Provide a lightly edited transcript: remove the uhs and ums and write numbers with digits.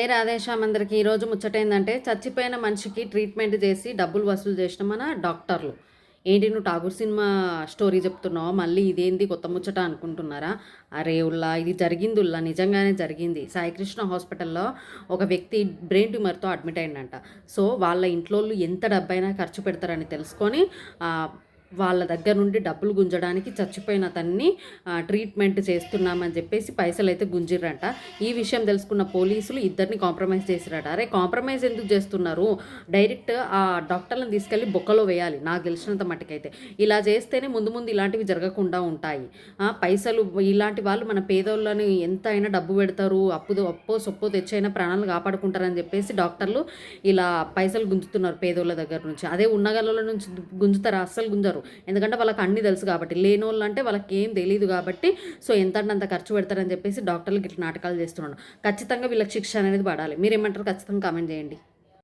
రాధేశ్యామ్ అందరికి ఈరోజు ముచ్చటేందంటే చచ్చిపోయిన మనిషికి ట్రీట్మెంట్ చేసి డబ్బులు వసూలు చేసిన మన డాక్టర్లు. ఏంటి నువ్వు ఠాగూర్ సినిమా స్టోరీ చెప్తున్నావు, మళ్ళీ ఇదేంది కొత్త ముచ్చట అనుకుంటున్నారా? అరే ఉల్లా, ఇది జరిగింది ఉల్లా, నిజంగానే జరిగింది. సాయికృష్ణ హాస్పిటల్లో ఒక వ్యక్తి బ్రెయిన్ ట్యూమర్తో అడ్మిట్ అయిందంట. సో వాళ్ళ ఇంట్లో ఎంత డబ్బైనా ఖర్చు పెడతారని తెలుసుకొని వాళ్ళ దగ్గర నుండి డబ్బులు గుంజడానికి చచ్చిపోయిన అతన్ని ట్రీట్మెంట్ చేస్తున్నామని చెప్పేసి పైసలు అయితే గుంజిర్రంట. ఈ విషయం తెలుసుకున్న పోలీసులు ఇద్దరిని కాంప్రమైజ్ చేసిరట. అరే కాంప్రమైజ్ ఎందుకు చేస్తున్నారు, డైరెక్ట్ ఆ డాక్టర్లను తీసుకెళ్ళి బొక్కలో వేయాలి. నాకు తెలిసినంత మట్టుకైతే ఇలా చేస్తేనే ముందు ముందు ఇలాంటివి జరగకుండా ఉంటాయి. పైసలు ఇలాంటి వాళ్ళు మన పేదోళ్ళని ఎంత అయినా డబ్బు పెడతారు, అప్పో సొప్పో తెచ్చైనా ప్రాణాలు కాపాడుకుంటారని చెప్పేసి డాక్టర్లు ఇలా పైసలు గుంజుతున్నారు పేదోళ్ళ దగ్గర నుంచి. అదే ఉన్నగల నుంచి గుంజుతారా? అస్సలు గుంజరు. ఎందుకంటే వాళ్ళకి అన్ని తెలుసు కాబట్టి. లేనోళ్ళు అంటే వాళ్ళకి ఏం తెలియదు కాబట్టి సో అంత ఖర్చు పెడతారని చెప్పేసి డాక్టర్లు ఇట్లా నాటకాలు చేస్తున్నాడు. ఖచ్చితంగా వీళ్ళకి శిక్ష అనేది పడాలి. మీరేమంటారు? ఖచ్చితంగా కామెంట్ చేయండి.